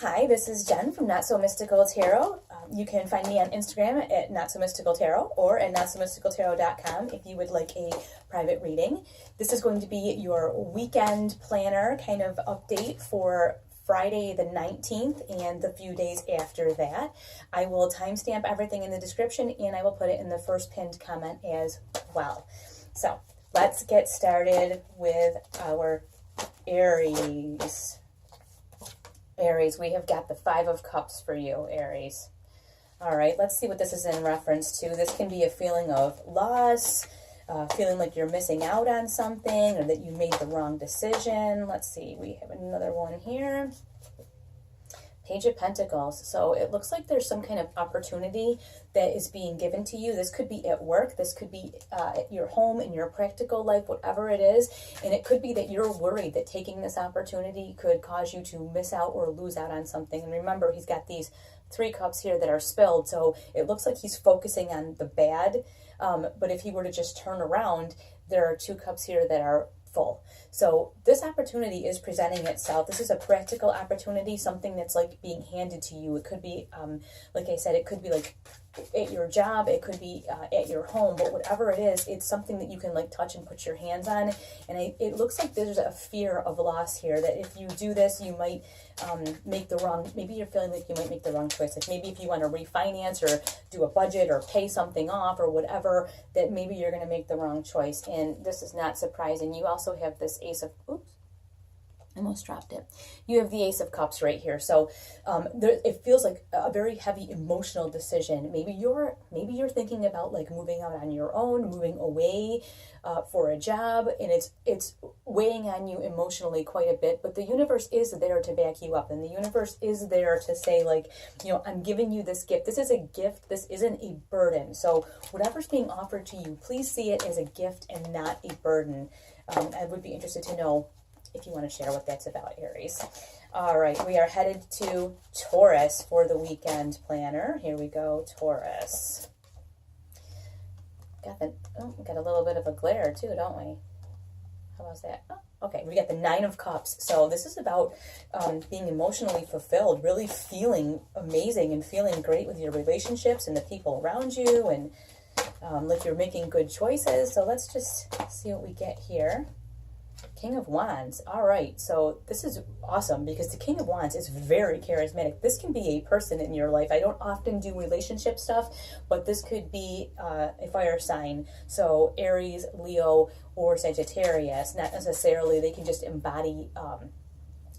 Hi, this is Jen from Not So Mystical Tarot. You can find me on Instagram at Not So Mystical Tarot or at notsomysticaltarot.com if you would like a private reading. This is going to be your weekend planner kind of update for Friday the 19th and the few days after that. I will timestamp everything in the description and I will put it in the first pinned comment as well. So let's get started with our Aries. Aries, we have got the Five of Cups for you, Aries. All right, let's see what this is in reference to. This can be a feeling of loss, feeling like you're missing out on something or that you made the wrong decision. Let's see, we have another one here. Page of Pentacles. So it looks like there's some kind of opportunity that is being given to you. This could be at work. This could be at your home, in your practical life, whatever it is. And it could be that you're worried that taking this opportunity could cause you to miss out or lose out on something. And remember, he's got these 3 cups here that are spilled. So it looks like he's focusing on the bad. But if he were to just turn around, there are 2 cups here that are full. So this opportunity is presenting itself. This is a practical opportunity, something that's like being handed to you. It could be, like I said, it could be like at your job, it could be at your home, but whatever it is, it's something that you can like touch and put your hands on. And it looks like there's a fear of loss here, that if you do this, you might make the wrong, maybe you're feeling like you might make the wrong choice. Like maybe if you want to refinance or do a budget or pay something off or whatever, that maybe you're going to make the wrong choice. And this is not surprising. You also have this Ace of, oops, I almost dropped it. You have the Ace of Cups right here. So it feels like a very heavy emotional decision. Maybe you're thinking about like moving out on your own, moving away for a job, and it's weighing on you emotionally quite a bit. But the universe is there to back you up, and the universe is there to say, like, you know, I'm giving you this gift. This is a gift. This isn't a burden. So whatever's being offered to you, please see it as a gift and not a burden. I would be interested to know if you want to share what that's about, Aries. All right, we are headed to Taurus for the weekend planner. Here we go, Taurus. Got a little bit of a glare too, don't we? How was that? Oh, okay, we got the 9 of Cups. So this is about being emotionally fulfilled, really feeling amazing and feeling great with your relationships and the people around you, and like you're making good choices. So let's just see what we get here. King of Wands. All right, so this is awesome because the King of Wands is very charismatic. This can be a person in your life. I don't often do relationship stuff, but this could be a fire sign. So Aries, Leo, or Sagittarius. Not necessarily, they can just embody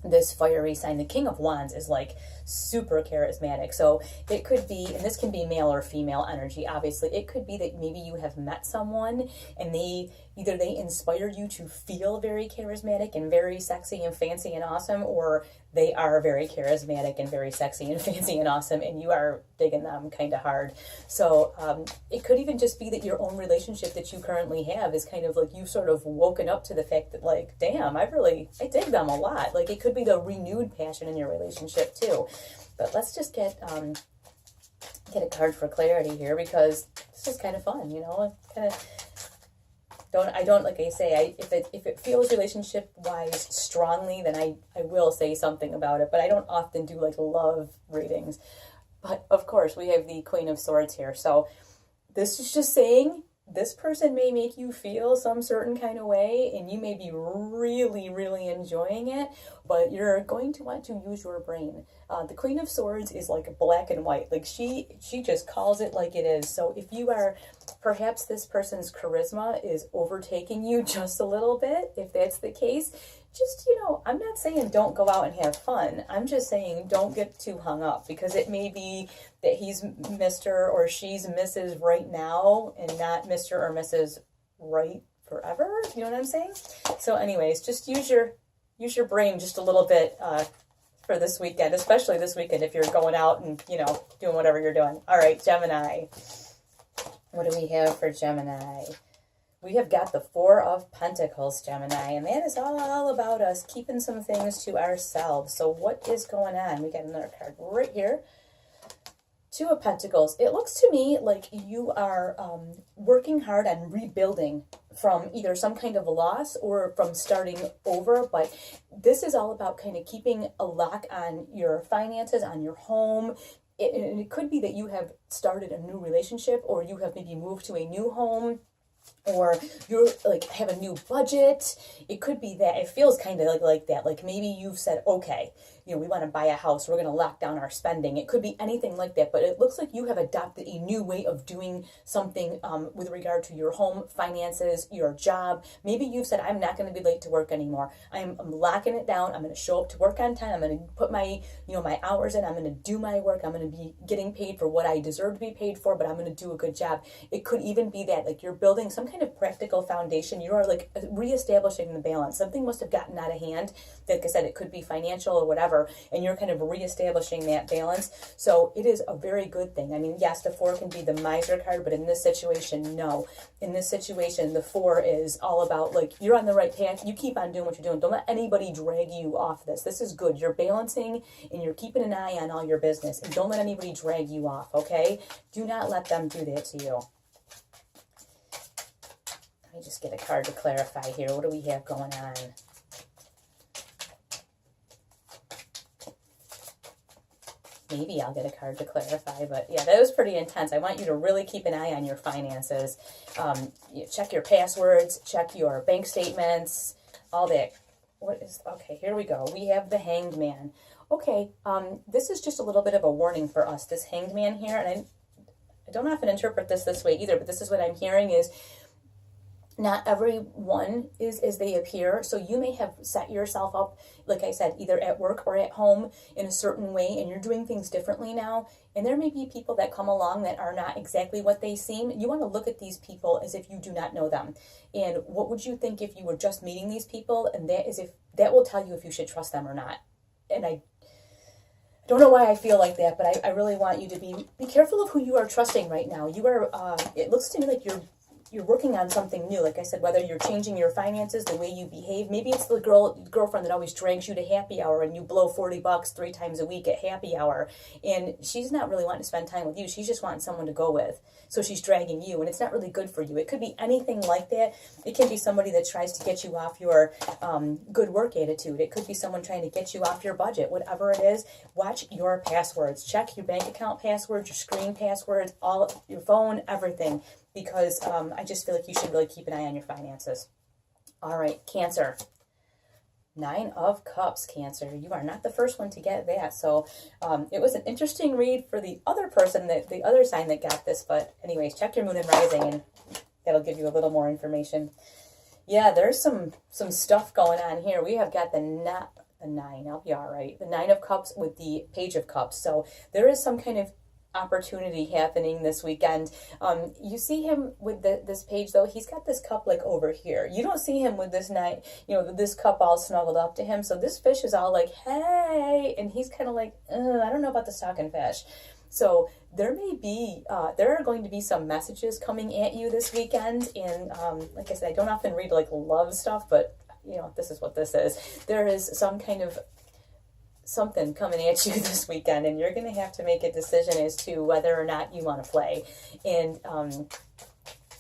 this fiery sign. The King of Wands is like super charismatic. So it could be, and this can be male or female energy, obviously. It could be that maybe you have met someone and either they inspire you to feel very charismatic and very sexy and fancy and awesome, or they are very charismatic and very sexy and fancy and awesome, and you are digging them kind of hard. So it could even just be that your own relationship that you currently have is kind of like you've sort of woken up to the fact that, like, damn, I dig them a lot. Like, it could be the renewed passion in your relationship too. But let's just get a card for clarity here, because this is kind of fun, you know. Kind of like I say, if it feels relationship wise strongly, then I will say something about it. But I don't often do like love readings. But of course, we have the Queen of Swords here. So this is just saying this person may make you feel some certain kind of way, and you may be really, really enjoying it, but you're going to want to use your brain. The Queen of Swords is like black and white. Like she just calls it like it is. So if you are, perhaps this person's charisma is overtaking you just a little bit, if that's the case, just, you know, I'm not saying don't go out and have fun. I'm just saying don't get too hung up, because it may be that he's Mr. or she's Mrs. right now and not Mr. or Mrs. right forever. You know what I'm saying? So anyways, just use your brain just a little bit for this weekend, especially this weekend if you're going out and, you know, doing whatever you're doing. All right, Gemini. What do we have for Gemini? We have got the 4 of Pentacles, Gemini, and that is all about us keeping some things to ourselves. So what is going on? We got another card right here. Two of Pentacles. It looks to me like you are working hard on rebuilding from either some kind of a loss or from starting over. But this is all about kind of keeping a lock on your finances, on your home. And it could be that you have started a new relationship, or you have maybe moved to a new home, or you're like have a new budget. It could be that it feels kind of like that. Like maybe you've said, okay, you know, we want to buy a house, we're going to lock down our spending. It could be anything like that, but it looks like you have adopted a new way of doing something with regard to your home finances, your job. Maybe you've said, I'm not going to be late to work anymore. I'm locking it down. I'm going to show up to work on time. I'm going to put my, you know, my hours in. I'm going to do my work. I'm going to be getting paid for what I deserve to be paid for, but I'm going to do a good job. It could even be that like you're building some kind of practical foundation. You are like reestablishing the balance. Something must have gotten out of hand. Like I said, it could be financial or whatever, and you're kind of reestablishing that balance. So it is a very good thing. I mean, yes, the 4 can be the miser card, but in this situation, no. In this situation, the 4 is all about like you're on the right path. You keep on doing what you're doing. Don't let anybody drag you off this. This is good. You're balancing and you're keeping an eye on all your business, and don't let anybody drag you off, okay? Do not let them do that to you. Let me just get a card to clarify here. What do we have going on? Maybe I'll get a card to clarify, but yeah, that was pretty intense. I want you to really keep an eye on your finances. Check your passwords, check your bank statements, all that. What is, okay, here we go. We have the Hanged Man. Okay, this is just a little bit of a warning for us, this Hanged Man here, and I don't often interpret this way either, but this is what I'm hearing is, not everyone is as they appear. So you may have set yourself up, like I said, either at work or at home in a certain way, and you're doing things differently now. And there may be people that come along that are not exactly what they seem. You want to look at these people as if you do not know them. And what would you think if you were just meeting these people? And that is if that will tell you if you should trust them or not. And I don't know why I feel like that, but I really want you to be careful of who you are trusting right now. You are, it looks to me like you're working on something new. Like I said, whether you're changing your finances, the way you behave. Maybe it's the girlfriend that always drags you to happy hour and you blow $40 3 times a week at happy hour. And she's not really wanting to spend time with you. She's just wanting someone to go with. So she's dragging you, and it's not really good for you. It could be anything like that. It can be somebody that tries to get you off your good work attitude. It could be someone trying to get you off your budget. Whatever it is, watch your passwords. Check your bank account passwords, your screen passwords, all your phone, everything. Because I just feel like you should really keep an eye on your finances. All right, Cancer. 9 of Cups, Cancer. You are not the first one to get that. So it was an interesting read for the other person, the other sign that got this. But anyways, check your moon and rising, and that'll give you a little more information. Yeah, there's some stuff going on here. We have got the 9. I'll be all right. The 9 of Cups with the Page of Cups. So there is some kind of opportunity happening this weekend. You see him with this page though. He's got this cup like over here. You don't see him with this this cup all snuggled up to him. So this fish is all like, hey, and he's kind of like, I don't know about the stocking fish. So there may be, there are going to be some messages coming at you this weekend. And like I said, I don't often read like love stuff, but you know, this is what this is. There is some kind of something coming at you this weekend, and you're going to have to make a decision as to whether or not you want to play. And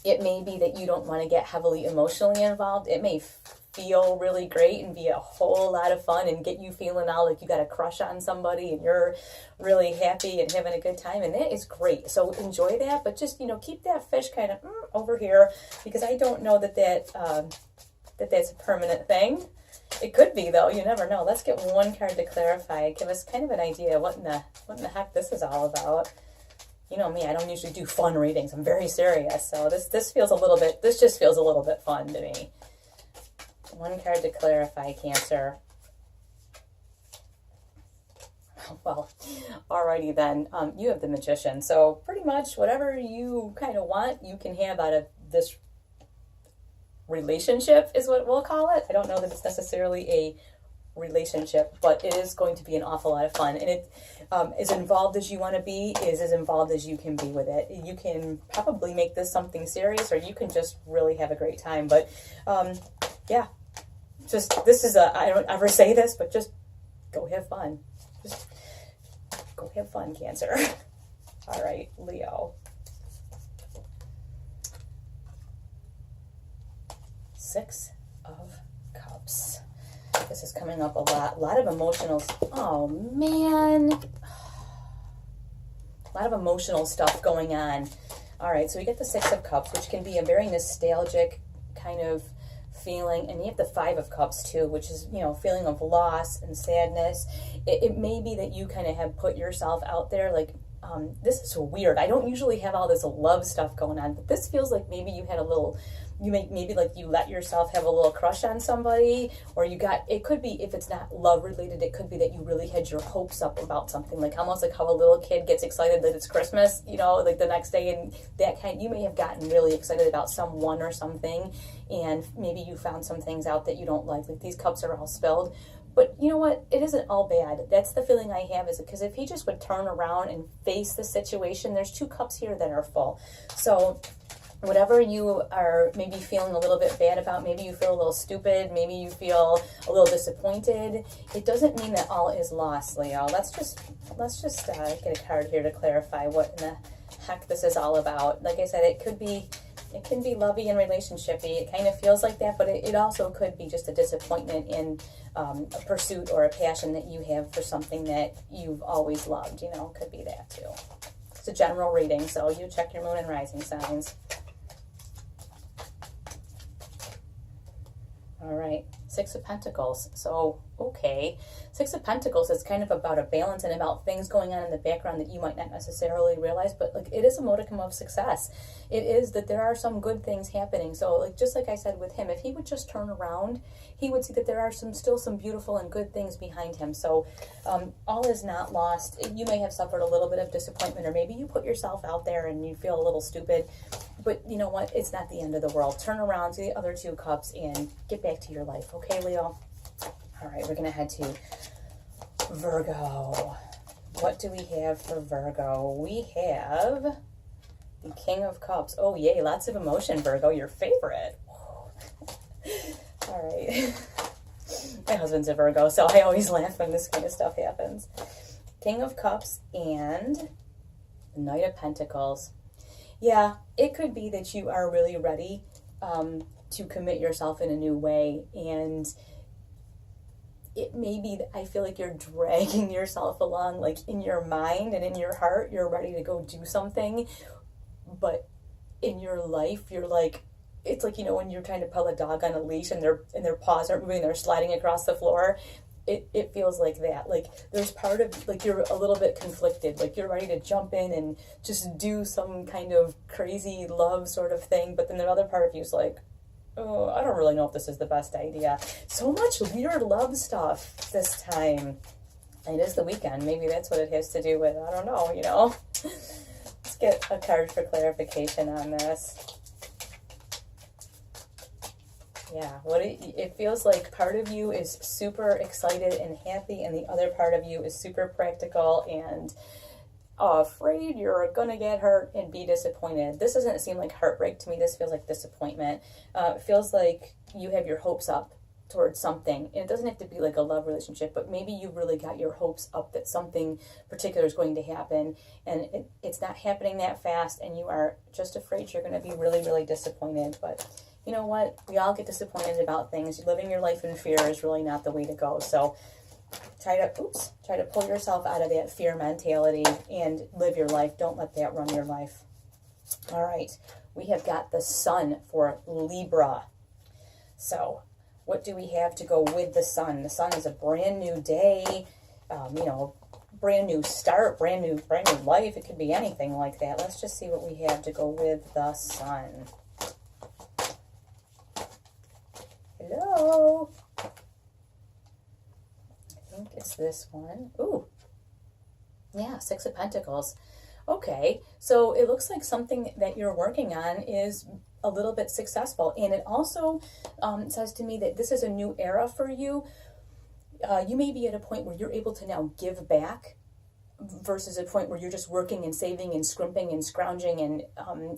it may be that you don't want to get heavily emotionally involved. It may feel really great and be a whole lot of fun and get you feeling all like you got a crush on somebody and you're really happy and having a good time, and that is great. So enjoy that, but just, keep that fish kind of over here, because I don't know that that's a permanent thing. It could be, though. You never know. Let's get one card to clarify. Give us kind of an idea what in the heck this is all about. You know me, I don't usually do fun readings. I'm very serious. So this just feels a little bit fun to me. One card to clarify, Cancer. Well, alrighty then. You have the Magician. So pretty much whatever you kind of want, you can have out of this relationship is what we'll call it. I don't know that it's necessarily a relationship, but it is going to be an awful lot of fun, and it as involved as you want to be is as involved as you can be with it. You can probably make this something serious, or you can just really have a great time. But yeah, just I don't ever say this, but just go have fun. Just go have fun, Cancer. All right, Leo. Six of Cups. This is coming up a lot of emotional, oh man, a lot of emotional stuff going on. All right, so we get the Six of Cups, which can be a very nostalgic kind of feeling, and you have the Five of Cups too, which is, you know, feeling of loss and sadness. It may be that you kind of have put yourself out there, like, this is weird. I don't usually have all this love stuff going on, but this feels like maybe you had a little, maybe like you let yourself have a little crush on somebody, or you got, it could be, if it's not love related, it could be that you really had your hopes up about something, like almost like how a little kid gets excited that it's Christmas, you know, like the next day, and that kind, you may have gotten really excited about someone or something, and maybe you found some things out that you don't like these cups are all spilled. But you know what? It isn't all bad. That's the feeling I have, is because if he just would turn around and face the situation, there's two cups here that are full. So whatever you are maybe feeling a little bit bad about, maybe you feel a little stupid, maybe you feel a little disappointed, it doesn't mean that all is lost, Leo. Let's just get a card here to clarify what in the heck this is all about. Like I said, it can be lovey and relationshipy. It kind of feels like that, but it also could be just a disappointment in a pursuit or a passion that you have for something that you've always loved. You know, could be that too. It's a general reading, so you check your moon and rising signs. All right, Six of Pentacles. So, okay. Six of Pentacles is kind of about a balance and about things going on in the background that you might not necessarily realize, but like it is a modicum of success. It is that there are some good things happening. So like, just like I said with him, if he would just turn around, he would see that there are still some beautiful and good things behind him. So all is not lost. You may have suffered a little bit of disappointment, or maybe you put yourself out there and you feel a little stupid, but you know what? It's not the end of the world. Turn around to the other two cups and get back to your life. Okay, Leo? All right, we're going to head to Virgo. What do we have for Virgo? We have the King of Cups. Oh, yay, lots of emotion, Virgo, your favorite. All right. My husband's a Virgo, so I always laugh when this kind of stuff happens. King of Cups and the Knight of Pentacles. Yeah, it could be that you are really ready to commit yourself in a new way, and it may be that I feel like you're dragging yourself along, like in your mind and in your heart, you're ready to go do something, but in your life, you're like, it's like, you know, when you're trying to pull a dog on a leash and their paws aren't moving, they're sliding across the floor. It feels like that. Like there's part of, like you're a little bit conflicted, like you're ready to jump in and just do some kind of crazy love sort of thing, but then the other part of you is like, oh, I don't really know if this is the best idea. So much weird love stuff this time. It is the weekend. Maybe that's what it has to do with, I don't know, you know. Let's get a card for clarification on this. Yeah, it feels like part of you is super excited and happy, and the other part of you is super practical and afraid you're gonna get hurt and be disappointed. This doesn't seem like heartbreak to me. This feels like disappointment. It feels like you have your hopes up towards something, and it doesn't have to be like a love relationship, but maybe you really got your hopes up that something particular is going to happen, and it's not happening that fast, and you are just afraid you're going to be really, really disappointed. But you know what? We all get disappointed about things. Living your life in fear is really not the way to go. So try to pull yourself out of that fear mentality and live your life. Don't let that run your life. All right, we have got the Sun for Libra. So what do we have to go with the Sun? The Sun is a brand new day, you know, brand new start, brand new life. It could be anything like that. Let's just see what we have to go with the Sun. Hello? I think it's this one. Ooh. Yeah, Six of Pentacles. Okay, so it looks like something that you're working on is a little bit successful. And it also says to me that this is a new era for you. You may be at a point where you're able to now give back versus a point where you're just working and saving and scrimping and scrounging, and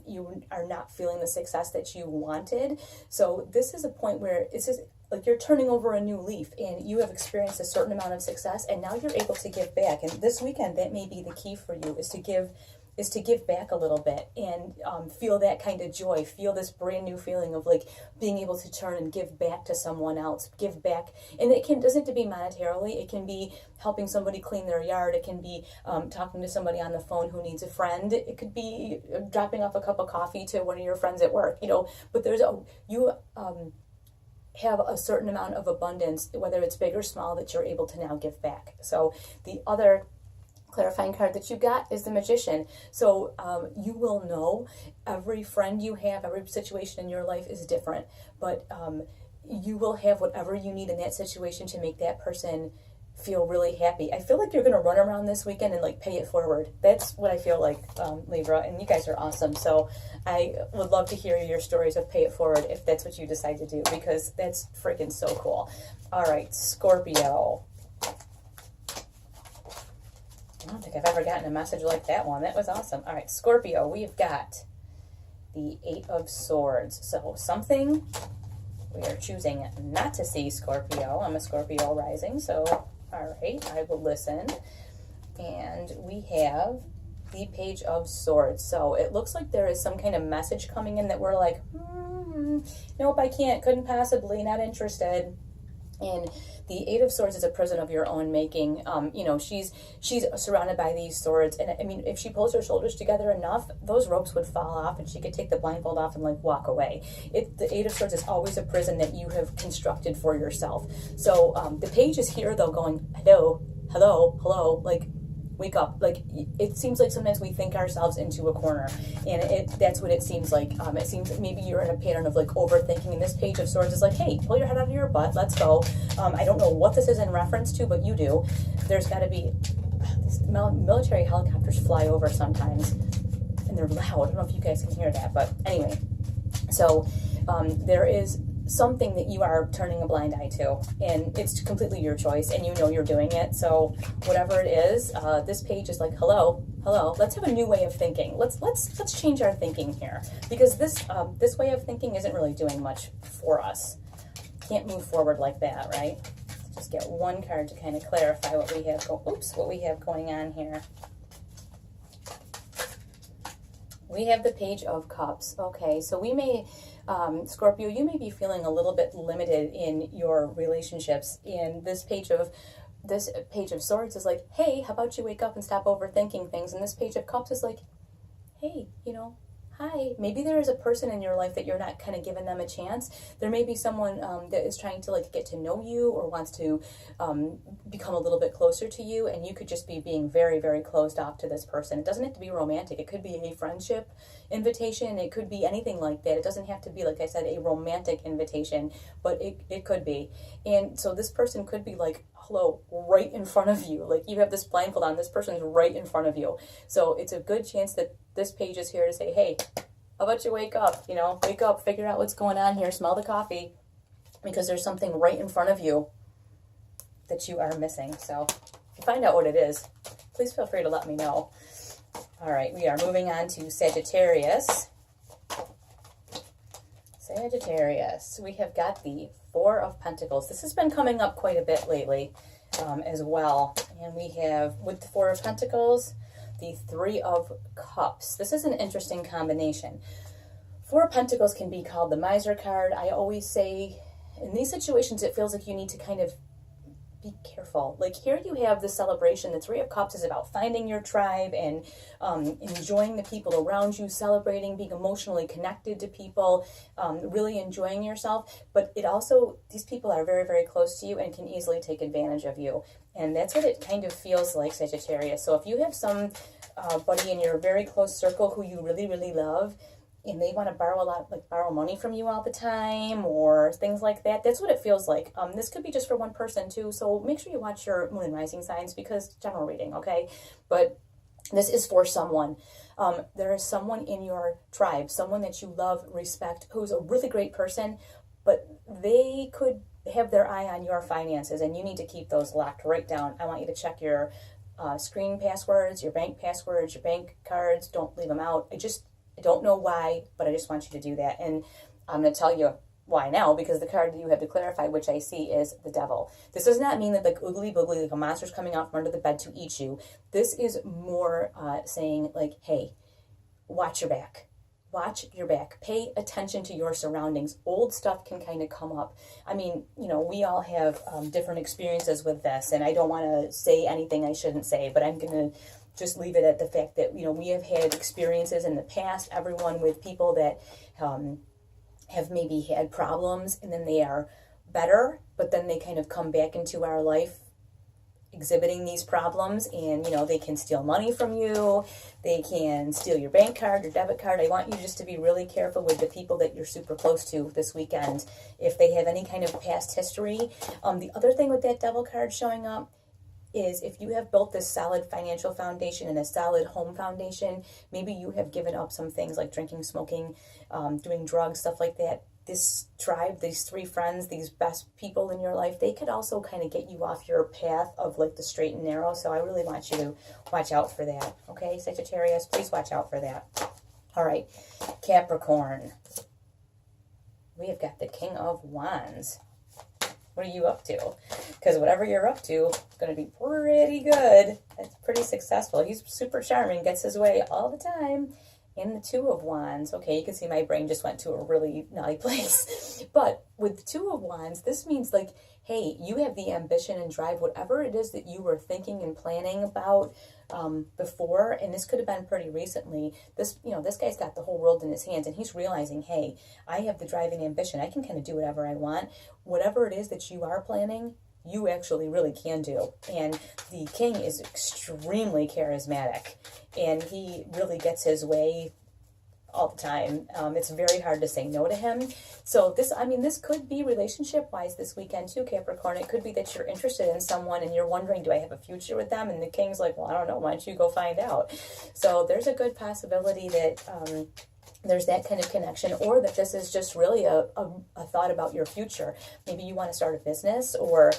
you are not feeling the success that you wanted. So this is a point where it's just like you're turning over a new leaf, and you have experienced a certain amount of success, and now you're able to give back. And this weekend, that may be the key for you, is is to give back a little bit and feel that kind of joy, feel this brand new feeling of like being able to turn and give back to someone else, give back. And doesn't have to be monetarily. It can be helping somebody clean their yard. It can be talking to somebody on the phone who needs a friend. It could be dropping off a cup of coffee to one of your friends at work, but you have a certain amount of abundance, whether it's big or small, that you're able to now give back. So the other clarifying card that you got is the Magician. So you will know every friend you have, every situation in your life is different, but you will have whatever you need in that situation to make that person feel really happy. I feel like you're going to run around this weekend and like pay it forward. That's what I feel like, Libra, and you guys are awesome. So I would love to hear your stories of pay it forward if that's what you decide to do, because that's freaking so cool. All right, Scorpio. I don't think I've ever gotten a message like that one. That was awesome. All right, Scorpio, we've got the Eight of Swords. So something we are choosing not to see, Scorpio. I'm a Scorpio rising, so all right, I will listen. And we have the Page of Swords. So it looks like there is some kind of message coming in that we're like, nope, I can't, couldn't possibly, not interested. And the Eight of Swords is a prison of your own making. She's surrounded by these swords, and I mean, if she pulls her shoulders together enough, those ropes would fall off, and she could take the blindfold off and like walk away. The Eight of Swords is always a prison that you have constructed for yourself. So the page is here though, going hello, hello, hello, like wake up. Like it seems like sometimes we think ourselves into a corner, and that's what it seems like. It seems maybe you're in a pattern of like overthinking, and this Page of Swords is like, hey, pull your head out of your butt, let's go. I don't know what this is in reference to, but you do. There's got to be these military helicopters fly over sometimes, and they're loud. I don't know if you guys can hear that, but anyway. So there is something that you are turning a blind eye to, and it's completely your choice, and you know you're doing it. So whatever it is, this page is like, hello, let's have a new way of thinking. Let's change our thinking here, because this way of thinking isn't really doing much for us. Can't move forward like that, right? Let's just get one card to kind of clarify what we have going on here. We have the Page of Cups. Okay, so we may, Scorpio, you may be feeling a little bit limited in your relationships. And this Page of Swords is like, hey, how about you wake up and stop overthinking things? And this Page of Cups is like, hey, hi. Maybe there is a person in your life that you're not kind of giving them a chance. There may be someone that is trying to like get to know you, or wants to become a little bit closer to you, and you could just be being very, very closed off to this person. It doesn't have to be romantic. It could be a friendship invitation. It could be anything like that. It doesn't have to be, like I said, a romantic invitation, but it could be. And so this person could be like, hello, right in front of you. Like you have this blindfold on, this person's right in front of you. So it's a good chance that this page is here to say, hey, how about you wake up? Wake up, figure out what's going on here, smell the coffee, because there's something right in front of you that you are missing. So if you find out what it is, please feel free to let me know. All right, we are moving on to Sagittarius. Sagittarius, we have got the Four of Pentacles. This has been coming up quite a bit lately as well. And we have, with the Four of Pentacles, the Three of Cups. This is an interesting combination. Four of Pentacles can be called the miser card. I always say, in these situations, it feels like you need to kind of be careful. Like here you have the celebration. The Three of Cups is about finding your tribe and enjoying the people around you, celebrating, being emotionally connected to people, really enjoying yourself. But it also, these people are very, very close to you and can easily take advantage of you. And that's what it kind of feels like, Sagittarius. So if you have some buddy in your very close circle who you really, really love, and they want to borrow money from you all the time or things like that, that's what it feels like. This could be just for one person too, so make sure you watch your moon and rising signs, because general reading, okay? But this is for someone. There is someone in your tribe, someone that you love, respect, who's a really great person, but they could have their eye on your finances, and you need to keep those locked right down. I want you to check your screen passwords, your bank passwords, your bank cards. Don't leave them out. I don't know why, but I just want you to do that. And I'm going to tell you why now, because the card that you have to clarify, which I see, is the Devil. This does not mean that like oogly boogly, like a monster's coming out from under the bed to eat you. This is more saying like, hey, watch your back. Watch your back. Pay attention to your surroundings. Old stuff can kind of come up. I mean, you know, we all have different experiences with this, and I don't want to say anything I shouldn't say, but I'm going to just leave it at the fact that, you know, we have had experiences in the past, everyone, with people that have maybe had problems, and then they are better, but then they kind of come back into our life exhibiting these problems, and you know, they can steal money from you, they can steal your bank card, your debit card. I want you just to be really careful with the people that you're super close to this weekend, if they have any kind of past history. The other thing with that devil card showing up is, if you have built this solid financial foundation and a solid home foundation, maybe you have given up some things like drinking, smoking, doing drugs, stuff like that. This tribe, these 3 friends, these best people in your life, they could also kind of get you off your path of like the straight and narrow. So I really want you to watch out for that. Okay, Sagittarius, please watch out for that. All right, Capricorn. We have got the King of Wands. What are you up to? Because whatever you're up to is going to be pretty good. It's pretty successful. He's super charming, gets his way all the time. And the Two of Wands. Okay, you can see my brain just went to a really naughty place. But with the Two of Wands, this means like, hey, you have the ambition and drive, whatever it is that you were thinking and planning about before, and this could have been pretty recently. This, you know, this guy's got the whole world in his hands, and he's realizing, hey, I have the drive and ambition. I can kind of do whatever I want. Whatever it is that you are planning, you actually really can do. And the king is extremely charismatic, and he really gets his way all the time. It's very hard to say no to him. So this, I mean, this could be relationship-wise this weekend too, Capricorn. It could be that you're interested in someone and you're wondering, do I have a future with them? And the king's like, well, I don't know. Why don't you go find out? So there's a good possibility that there's that kind of connection, or that this is just really a thought about your future. Maybe you want to start a business, or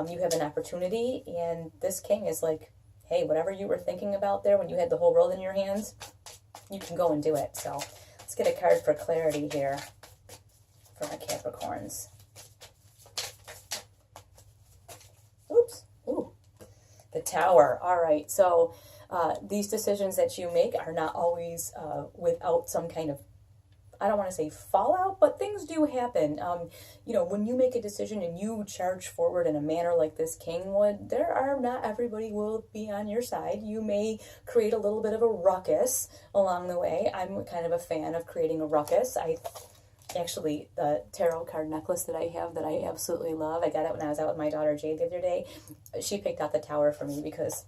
you have an opportunity, and this king is like, hey, whatever you were thinking about there when you had the whole world in your hands, you can go and do it. So let's get a card for clarity here for my Capricorns. Oops. Ooh. The Tower. All right. So these decisions that you make are not always without some kind of, I don't want to say fallout, but things do happen. You know, when you make a decision and you charge forward in a manner like this king would, not everybody will be on your side. You may create a little bit of a ruckus along the way. I'm kind of a fan of creating a ruckus. Actually, the tarot card necklace that I have that I absolutely love, I got it when I was out with my daughter Jade the other day. She picked out the Tower for me because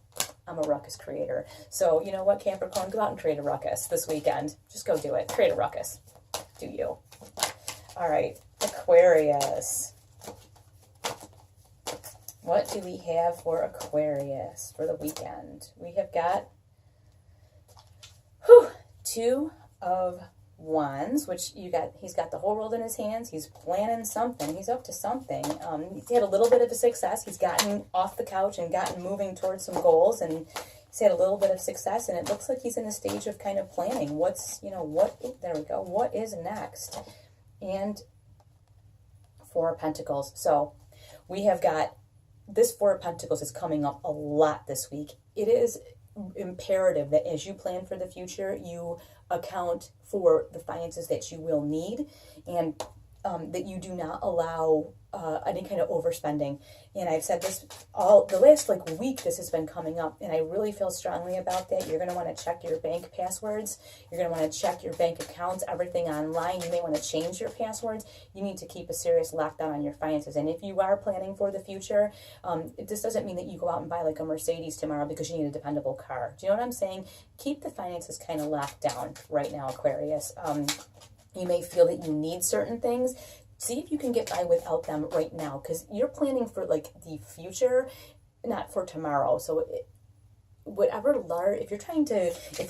I'm a ruckus creator. So, you know what, Capricorn, go out and create a ruckus this weekend. Just go do it. Create a ruckus. Do you. All right, Aquarius. What do we have for Aquarius for the weekend? We have got Two of Wands, which he's got the whole world in his hands. He's planning something. He's up to something. He's had a little bit of a success. He's gotten off the couch and gotten moving towards some goals, and he's had a little bit of success, and it looks like he's in a stage of kind of planning. There we go. What is next? And Four of Pentacles. So we have got this Four of Pentacles is coming up a lot this week. It is imperative that as you plan for the future, you account for the finances that you will need, and that you do not allow any kind of overspending. And I've said this all the last week, this has been coming up, and I really feel strongly about that. You're going to want to check your bank passwords. You're going to want to check your bank accounts, everything online. You may want to change your passwords. You need to keep a serious lockdown on your finances. And if you are planning for the future, this doesn't mean that you go out and buy like a Mercedes tomorrow because you need a dependable car. Do you know what I'm saying? Keep the finances kind of locked down right now, Aquarius. You may feel that you need certain things. See if you can get by without them right now, because you're planning for like the future, not for tomorrow. So if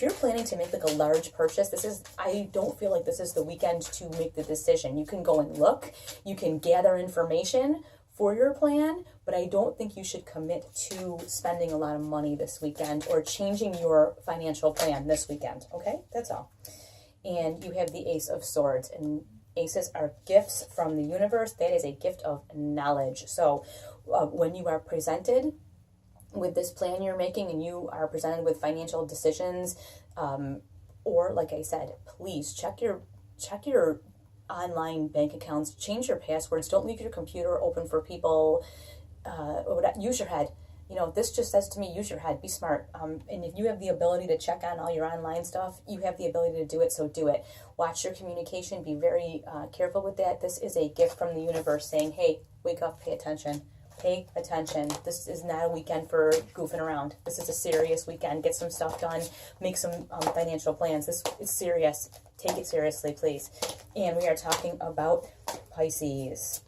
you're planning to make like a large purchase, I don't feel like this is the weekend to make the decision. You can go and look, you can gather information for your plan, but I don't think you should commit to spending a lot of money this weekend or changing your financial plan this weekend. Okay, that's all. And you have the Ace of Swords, and aces are gifts from the universe. That is a gift of knowledge. So when you are presented with this plan you're making, and you are presented with financial decisions, Or like I said, please check your online bank accounts, change your passwords, don't leave your computer open for people, use your head. You know, this just says to me, use your head, be smart. And if you have the ability to check on all your online stuff, you have the ability to do it, so do it. Watch your communication, be very careful with that. This is a gift from the universe saying, hey, wake up, pay attention. Pay attention. This is not a weekend for goofing around. This is a serious weekend. Get some stuff done. Make some financial plans. This is serious. Take it seriously, please. And we are talking about Pisces.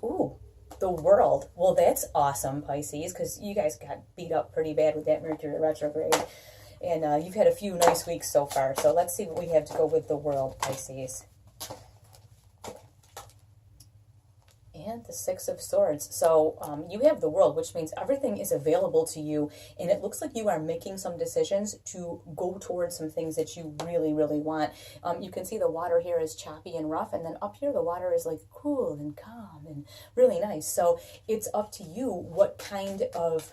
Ooh, the World. Well, that's awesome, Pisces, because you guys got beat up pretty bad with that Mercury retrograde. And you've had a few nice weeks so far. So let's see what we have to go with the World, Pisces. And the Six of Swords. So you have the World, which means everything is available to you. And it looks like you are making some decisions to go towards some things that you really, really want. You can see the water here is choppy and rough. And then up here, the water is like cool and calm and really nice. So it's up to you what kind of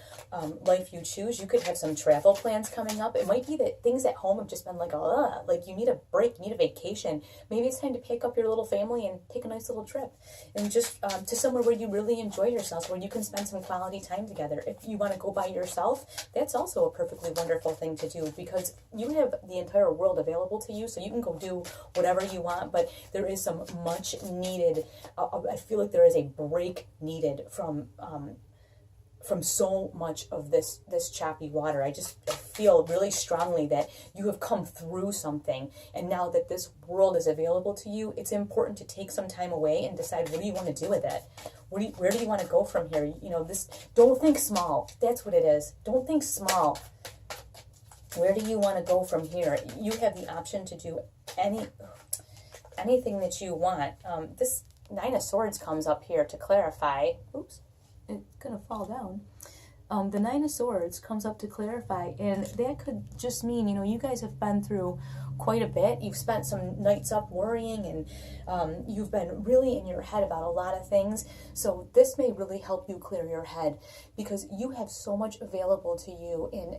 life you choose. You could have some travel plans coming up. It might be that things at home have just been like, like you need a break, you need a vacation. Maybe it's time to pick up your little family and take a nice little trip. And just to somewhere where you really enjoy yourself, where you can spend some quality time together. If you want to go by yourself, that's also a perfectly wonderful thing to do, because you have the entire world available to you, so you can go do whatever you want. But there is some much needed, I feel like there is a break needed from so much of this choppy water. I just feel really strongly that you have come through something, and now that this world is available to you, it's important to take some time away and decide, what do you want to do with it? Where do you want to go from here? You know, don't think small. That's what it is. Don't think small. Where do you want to go from here? You have the option to do anything that you want. This Nine of Swords comes up here to clarify. Oops. It's going to fall down. The Nine of Swords comes up to clarify, and that could just mean, you know, you guys have been through quite a bit. You've spent some nights up worrying, and you've been really in your head about a lot of things. So this may really help you clear your head, because you have so much available to you, and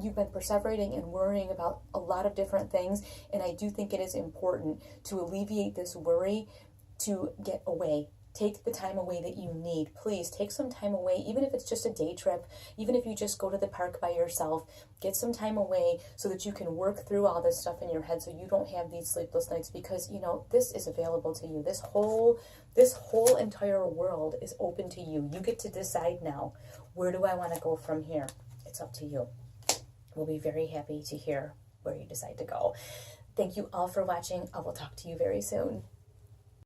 you've been perseverating and worrying about a lot of different things. And I do think it is important to alleviate this worry, to get away. Take the time away that you need. Please take some time away, even if it's just a day trip, even if you just go to the park by yourself. Get some time away so that you can work through all this stuff in your head, so you don't have these sleepless nights, because, you know, this is available to you. This whole entire world is open to you. You get to decide now, where do I want to go from here? It's up to you. We'll be very happy to hear where you decide to go. Thank you all for watching. I will talk to you very soon.